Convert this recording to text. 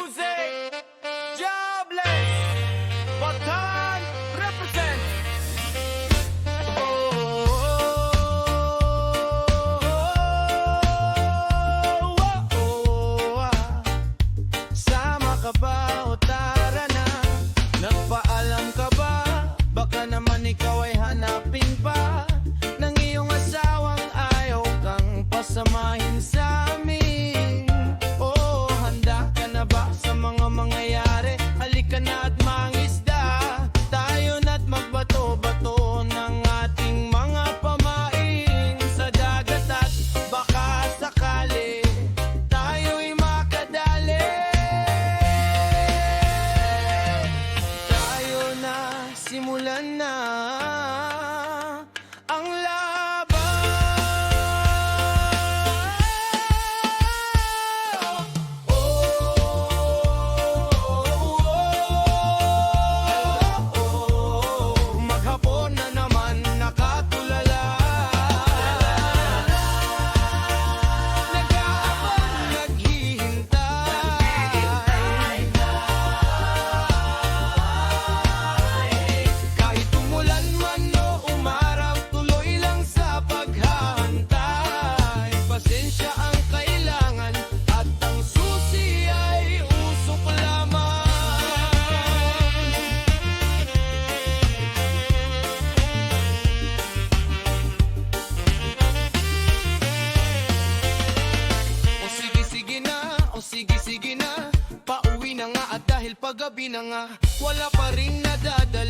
music. Jobless. Batan represent. Sama ka ba o tara na? Nagpaalam ka ba? Baka naman ikaw ay hanapin pa ng iyong asawang ayaw kang pasamahin sa amin. Oh, handa ka na ba sa mga mangyayari? Halika na at mangisda, tayo na't magbato-bato ng ating mga pamain sa dagat at baka sakali tayo'y makadali. Tayo na, simulan na ang laban. Maghapon na naman nakatulala, nag-aabang, naghihintay. Kahit umulan man o umarap, tuloy lang sa paghahantay. Pasensya ang kailangan at ang susi ay usok lamang. O sige-sige na, o sige-sige na, pauwi na nga at dahil paggabi na nga, wala pa rin nadadala.